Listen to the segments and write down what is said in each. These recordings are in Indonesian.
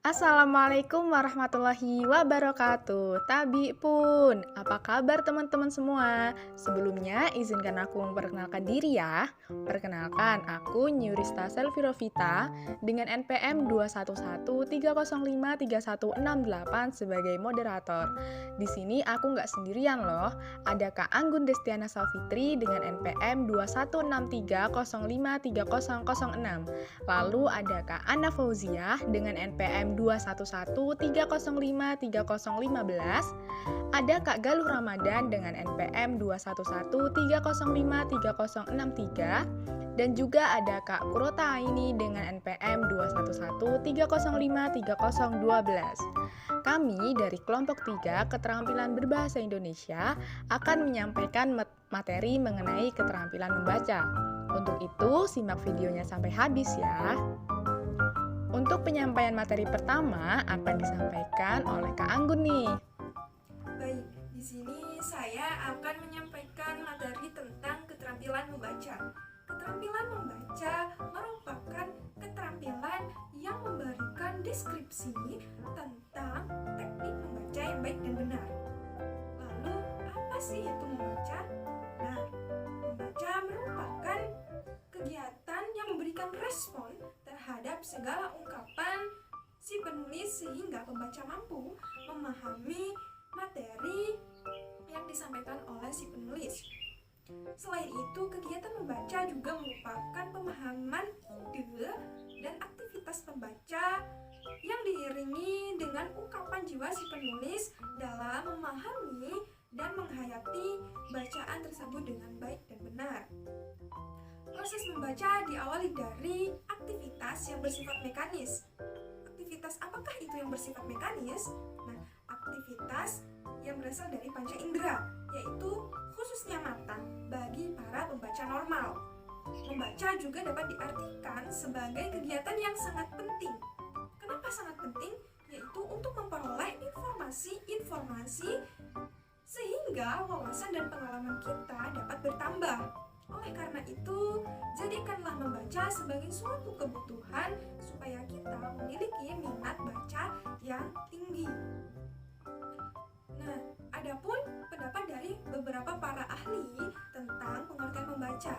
Assalamualaikum warahmatullahi wabarakatuh. Tabi pun, apa kabar teman-teman semua? Sebelumnya, izinkan aku memperkenalkan diri ya. Perkenalkan, aku Nyurista Selvirovita dengan NPM 21130536168 sebagai moderator. Di sini aku nggak sendirian loh. Ada Kak Anggun Destiana Salfitri dengan NPM 21630530006. Lalu ada Kak Ana Fauziah dengan NPM 21130530015. Ada Kak Galuh Ramadan dengan NPM 21130530063 dan juga ada Kak Kurota Aini dengan NPM 21130530012. Kami dari kelompok 3 keterampilan berbahasa Indonesia akan menyampaikan materi mengenai keterampilan membaca. Untuk itu, simak videonya sampai habis ya. Untuk penyampaian materi pertama akan disampaikan oleh Kak Anggun nih. Baik, di sini saya akan menyampaikan materi tentang keterampilan membaca. Keterampilan membaca merupakan keterampilan yang memberikan deskripsi tentang teknik membaca yang baik dan benar. Lalu, apa sih itu membaca? Nah, membaca merupakan kegiatan yang memberikan respon terhadap segala ungkapan si penulis sehingga pembaca mampu memahami materi yang disampaikan oleh si penulis. Selain itu, kegiatan membaca juga merupakan pemahaman ide dan aktivitas pembaca yang diiringi dengan ungkapan jiwa si penulis dalam memahami dan menghayati bacaan tersebut dengan baik dan benar. Proses membaca diawali dari aktivitas yang bersifat mekanis. Aktivitas apakah itu yang bersifat mekanis? Nah, aktivitas yang berasal dari panca indera, yaitu khususnya mata bagi para pembaca normal. Membaca juga dapat diartikan sebagai kegiatan yang sangat penting. Kenapa sangat penting? Yaitu untuk memperoleh informasi sehingga wawasan dan pengalaman kita dapat bertambah. Oleh karena itu, jadikanlah membaca sebagai suatu kebutuhan supaya kita memiliki minat baca yang tinggi. Nah, adapun pendapat dari beberapa para ahli tentang pengertian membaca.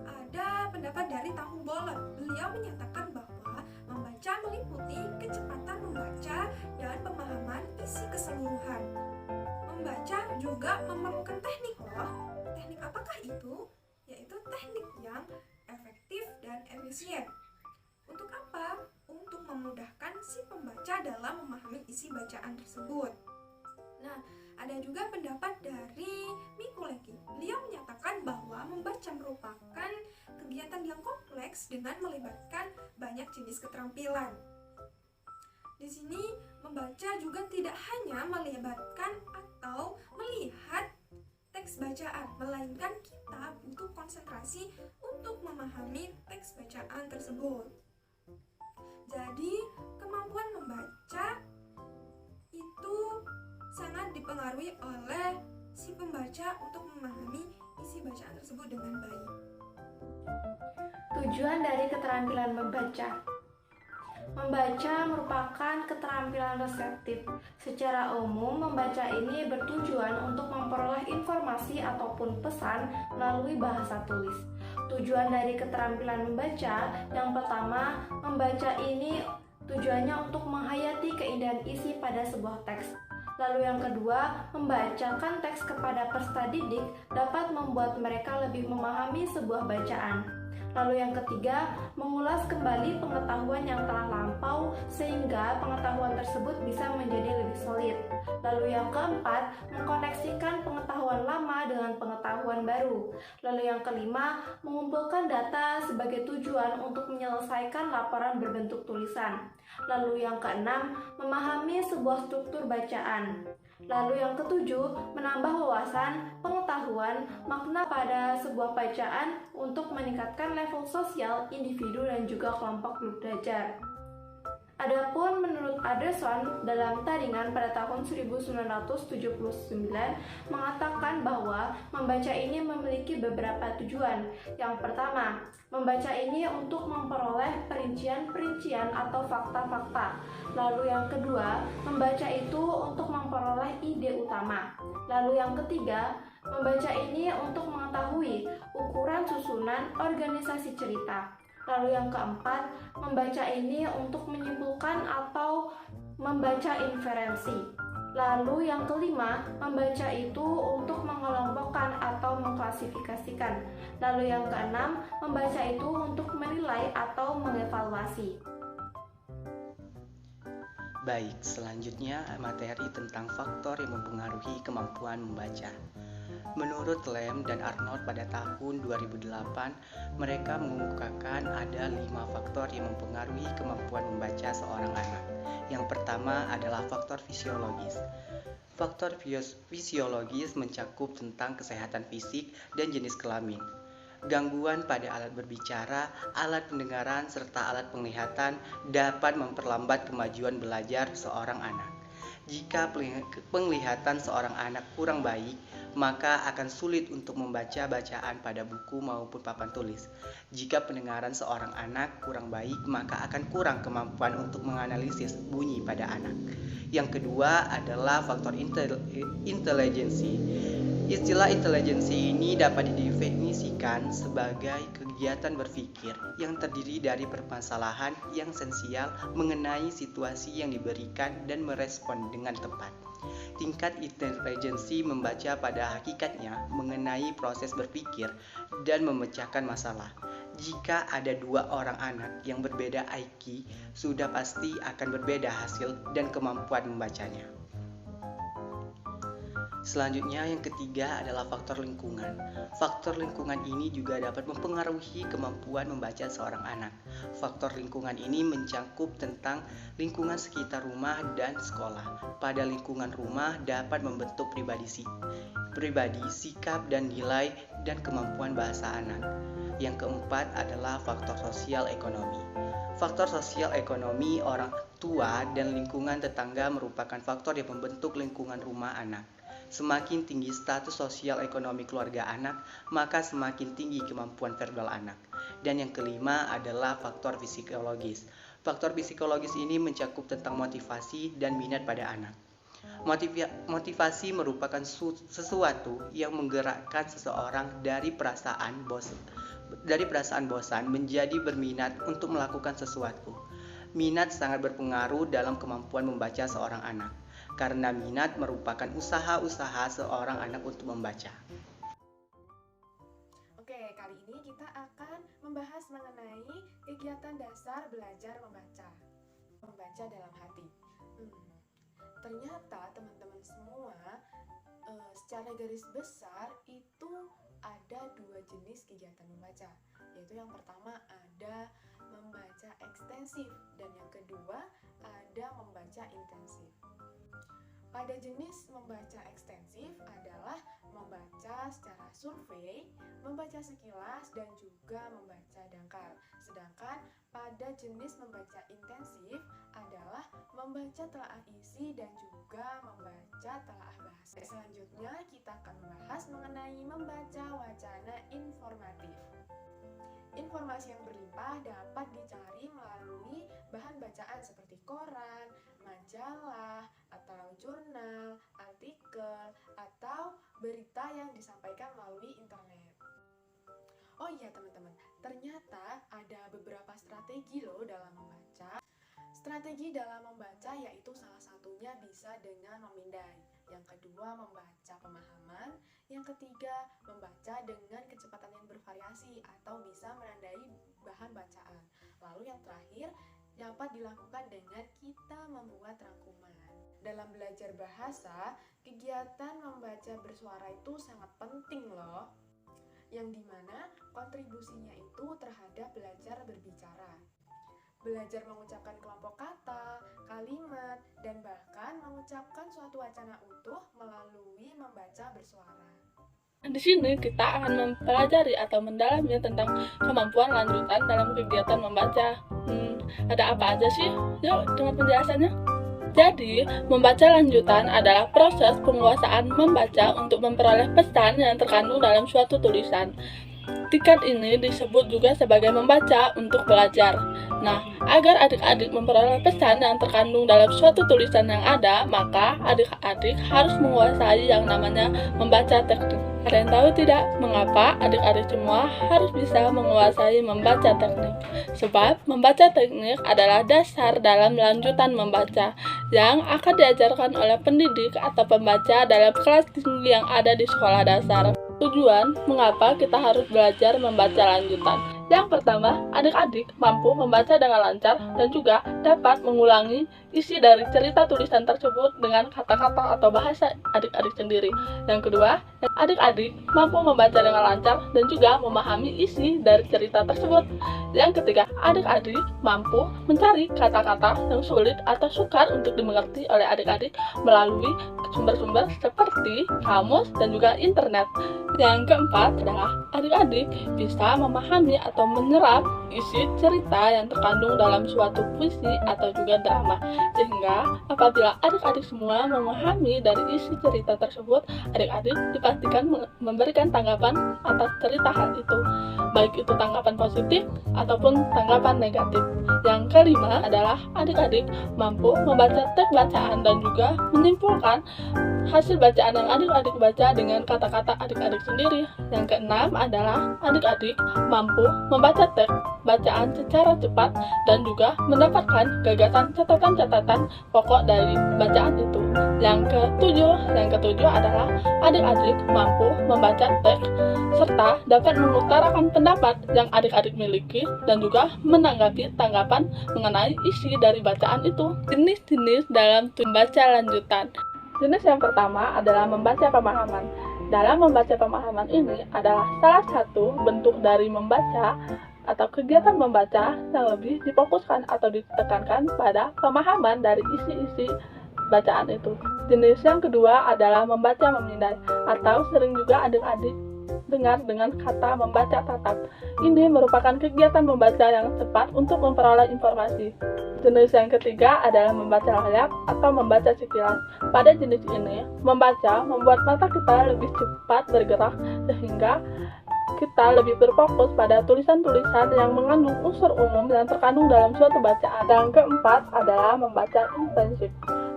Ada pendapat dari Tahu Bolot. Beliau menyatakan bahwa membaca meliputi kecepatan membaca dan pemahaman isi keseluruhan. Membaca juga memerlukan teknik loh. Teknik apakah itu? Yaitu teknik yang efektif dan efisien. Untuk apa? Untuk memudahkan si pembaca dalam memahami isi bacaan tersebut. Nah, ada juga pendapat dari Mikuleki. Beliau menyatakan bahwa membaca merupakan kegiatan yang kompleks dengan melibatkan banyak jenis keterampilan. Di sini membaca juga tidak hanya melibatkan atau melihat teks bacaan, melainkan kita butuh konsentrasi untuk memahami teks bacaan tersebut. Jadi, kemampuan membaca itu sangat dipengaruhi oleh si pembaca untuk memahami isi bacaan tersebut dengan baik. Tujuan dari keterampilan membaca. Membaca merupakan keterampilan reseptif. Secara umum, membaca ini bertujuan untuk memperoleh informasi ataupun pesan melalui bahasa tulis. Tujuan dari keterampilan membaca, yang pertama, membaca ini tujuannya untuk menghayati keindahan isi pada sebuah teks. Lalu yang kedua, membacakan teks kepada peserta didik dapat membuat mereka lebih memahami sebuah bacaan. Lalu yang ketiga, mengulas kembali pengetahuan yang telah lampau sehingga pengetahuan tersebut bisa menjadi lebih solid. Lalu yang keempat, mengkoneksikan pengetahuan lama dengan pengetahuan baru. Lalu yang kelima, mengumpulkan data sebagai tujuan untuk menyelesaikan laporan berbentuk tulisan. Lalu yang keenam, memahami sebuah struktur bacaan. Lalu yang ketujuh, menambah wawasan, pengetahuan, makna pada sebuah bacaan untuk meningkatkan level sosial individu dan juga kelompok grup belajar. Adapun menurut Anderson dalam Taringan pada tahun 1979 mengatakan bahwa membaca ini memiliki beberapa tujuan. Yang pertama, membaca ini untuk memperoleh memperoleh perincian-perincian atau fakta-fakta. Lalu yang kedua, membaca itu untuk memperoleh ide utama. Lalu yang ketiga, membaca ini untuk mengetahui ukuran susunan organisasi cerita. Lalu yang keempat, membaca ini untuk menyimpulkan atau membaca inferensi. Lalu yang kelima, membaca itu untuk mengelompokkan atau mengklasifikasikan. Lalu yang keenam, membaca itu untuk menilai atau mengevaluasi. Baik, selanjutnya materi tentang faktor yang mempengaruhi kemampuan membaca. Menurut Lem dan Arnold pada tahun 2008, mereka mengemukakan ada 5 faktor yang mempengaruhi kemampuan membaca seorang anak. Yang pertama adalah faktor fisiologis. Faktor fisiologis mencakup tentang kesehatan fisik dan jenis kelamin, gangguan pada alat berbicara, alat pendengaran, serta alat penglihatan dapat memperlambat kemajuan belajar seorang anak. Jika penglihatan seorang anak kurang baik, maka akan sulit untuk membaca bacaan pada buku maupun papan tulis. Jika pendengaran seorang anak kurang baik, maka akan kurang kemampuan untuk menganalisis bunyi pada anak. Yang kedua adalah faktor intelijensi. Istilah intelijensi ini dapat didefinisikan sebagai kegiatan berpikir yang terdiri dari permasalahan yang esensial mengenai situasi yang diberikan dan merespon dengan tepat. Tingkat intelijensi membaca pada hakikatnya mengenai proses berpikir dan memecahkan masalah. Jika ada 2 orang anak yang berbeda IQ, sudah pasti akan berbeda hasil dan kemampuan membacanya. Selanjutnya yang ketiga adalah faktor lingkungan. Faktor lingkungan ini juga dapat mempengaruhi kemampuan membaca seorang anak. Faktor lingkungan ini mencakup tentang lingkungan sekitar rumah dan sekolah. Pada lingkungan rumah dapat membentuk pribadi, sikap dan nilai dan kemampuan bahasa anak. Yang keempat adalah faktor sosial ekonomi. Faktor sosial ekonomi orang tua dan lingkungan tetangga merupakan faktor yang membentuk lingkungan rumah anak. Semakin tinggi status sosial ekonomi keluarga anak, maka semakin tinggi kemampuan verbal anak. Dan yang kelima adalah faktor psikologis. Faktor psikologis ini mencakup tentang motivasi dan minat pada anak. Motivasi merupakan sesuatu yang menggerakkan seseorang dari perasaan bosan menjadi berminat untuk melakukan sesuatu. Minat sangat berpengaruh dalam kemampuan membaca seorang anak, karena minat merupakan usaha-usaha seorang anak untuk membaca. Oke, kali ini kita akan membahas mengenai kegiatan dasar belajar membaca. Membaca dalam hati. Ternyata teman-teman semua, secara garis besar itu ada 2 jenis kegiatan membaca. Yaitu yang pertama ada membaca ekstensif dan yang kedua ada membaca intensif. Pada jenis membaca ekstensif adalah membaca secara survei, membaca sekilas, dan juga membaca dangkal. Sedangkan pada jenis membaca intensif adalah membaca telaah isi dan juga membaca telaah bahasa. Selanjutnya kita akan membahas mengenai membaca wacana informatif. Informasi yang berlimpah dapat dicari melalui bahan bacaan seperti koran, majalah, atau jurnal, artikel, atau berita yang disampaikan melalui internet. Oh iya teman-teman, ternyata ada beberapa strategi loh dalam membaca. Strategi dalam membaca yaitu salah satunya bisa dengan memindai. Yang kedua membaca pemahaman. Yang ketiga membaca dengan kecepatan yang bervariasi atau bisa menandai bahan bacaan. Lalu yang terakhir dapat dilakukan dengan kita membuat rangkuman. Dalam belajar bahasa, kegiatan membaca bersuara itu sangat penting loh. Yang dimana kontribusinya itu terhadap belajar berbicara. Belajar mengucapkan kelompok kata, kalimat, dan bahkan mengucapkan suatu wacana utuh melalui membaca bersuara. Di sini kita akan mempelajari atau mendalami tentang kemampuan lanjutan dalam kegiatan membaca. Ada apa aja sih? Yuk, dengar penjelasannya. Jadi, membaca lanjutan adalah proses penguasaan membaca untuk memperoleh pesan yang terkandung dalam suatu tulisan. Tingkat ini disebut juga sebagai membaca untuk belajar. Nah, agar adik-adik memperoleh pesan yang terkandung dalam suatu tulisan yang ada, maka adik-adik harus menguasai yang namanya membaca teknik. Ada yang tahu tidak mengapa adik-adik semua harus bisa menguasai membaca teknik? Sebab membaca teknik adalah dasar dalam lanjutan membaca yang akan diajarkan oleh pendidik atau pembaca dalam kelas tinggi yang ada di sekolah dasar. Tujuan mengapa kita harus belajar membaca lanjutan. Yang pertama, adik-adik mampu membaca dengan lancar dan juga dapat mengulangi isi dari cerita tulisan tersebut dengan kata-kata atau bahasa adik-adik sendiri. Yang kedua, adik-adik mampu membaca dengan lancar dan juga memahami isi dari cerita tersebut. Yang ketiga, adik-adik mampu mencari kata-kata yang sulit atau sukar untuk dimengerti oleh adik-adik melalui sumber-sumber seperti kamus dan juga internet. Yang keempat adalah adik-adik bisa memahami atau menyerap isi cerita yang terkandung dalam suatu puisi atau juga drama. Sehingga apabila adik-adik semua memahami dari isi cerita tersebut, adik-adik dipastikan memberikan tanggapan atas cerita hal itu, baik itu tanggapan positif ataupun tanggapan negatif. Yang kelima adalah adik-adik mampu membaca teks bacaan dan juga menyimpulkan hasil bacaan yang adik-adik baca dengan kata-kata adik-adik sendiri. Yang keenam adalah adik-adik mampu membaca teks bacaan secara cepat dan juga mendapatkan gagasan catatan-catatan pokok dari bacaan itu. Yang ketujuh adalah adik-adik mampu membaca teks serta dapat mengutarakan pendapat yang adik-adik miliki dan juga menanggapi tanggapan mengenai isi dari bacaan itu. Jenis-jenis dalam membaca lanjutan. Jenis yang pertama adalah membaca pemahaman. Dalam membaca pemahaman ini adalah salah satu bentuk dari membaca atau kegiatan membaca yang lebih difokuskan atau ditekankan pada pemahaman dari isi-isi bacaan itu. Jenis yang kedua adalah membaca memindai atau sering juga adik-adik dengar dengan kata membaca tatap. Ini merupakan kegiatan membaca yang tepat untuk memperoleh informasi. Jenis yang ketiga adalah membaca layar atau membaca sekilas. Pada jenis ini, membaca membuat mata kita lebih cepat bergerak sehingga kita lebih berfokus pada tulisan-tulisan yang mengandung unsur umum yang terkandung dalam suatu bacaan. Yang keempat adalah membaca intensif.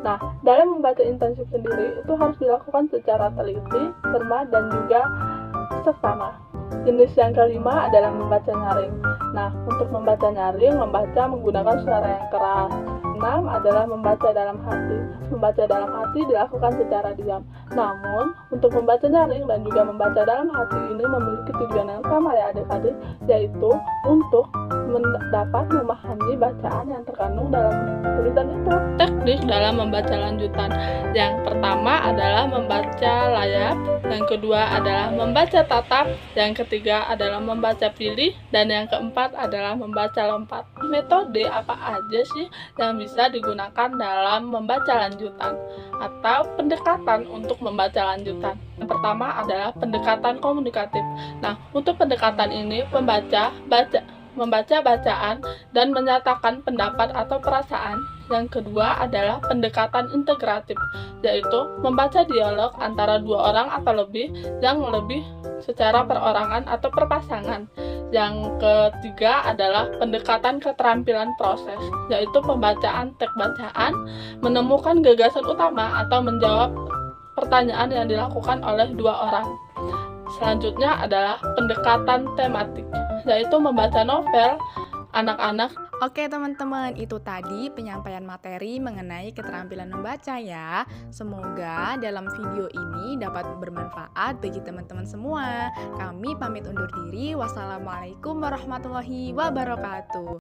Nah, dalam membaca intensif sendiri itu harus dilakukan secara teliti, cermat, dan juga seksama. Jenis yang kelima adalah membaca nyaring. Nah, untuk membaca nyaring, membaca menggunakan suara yang keras. 6 adalah membaca dalam hati. Membaca dalam hati dilakukan secara diam. Namun, untuk membaca nyaring dan juga membaca dalam hati ini memiliki tujuan yang sama ya adik-adik, yaitu untuk dapat memahami bacaan yang terkandung dalam tulisan itu. Teknik dalam membaca lanjutan. Yang pertama adalah membaca layar, yang kedua adalah membaca tatap, yang ketiga adalah membaca pilih, dan yang keempat adalah membaca lompat. Metode apa aja sih yang bisa digunakan dalam membaca lanjutan atau pendekatan untuk membaca lanjutan? Yang pertama adalah pendekatan komunikatif. Nah, untuk pendekatan ini membaca bacaan dan menyatakan pendapat atau perasaan. Yang kedua adalah pendekatan integratif, yaitu membaca dialog antara dua orang atau lebih yang lebih secara perorangan atau perpasangan. Yang ketiga adalah pendekatan keterampilan proses, yaitu pembacaan teks bacaan, menemukan gagasan utama atau menjawab pertanyaan yang dilakukan oleh dua orang. Selanjutnya adalah pendekatan tematik, yaitu membaca novel anak-anak. Oke teman-teman, itu tadi penyampaian materi mengenai keterampilan membaca ya. Semoga dalam video ini dapat bermanfaat bagi teman-teman semua. Kami pamit undur diri. Wassalamualaikum warahmatullahi wabarakatuh.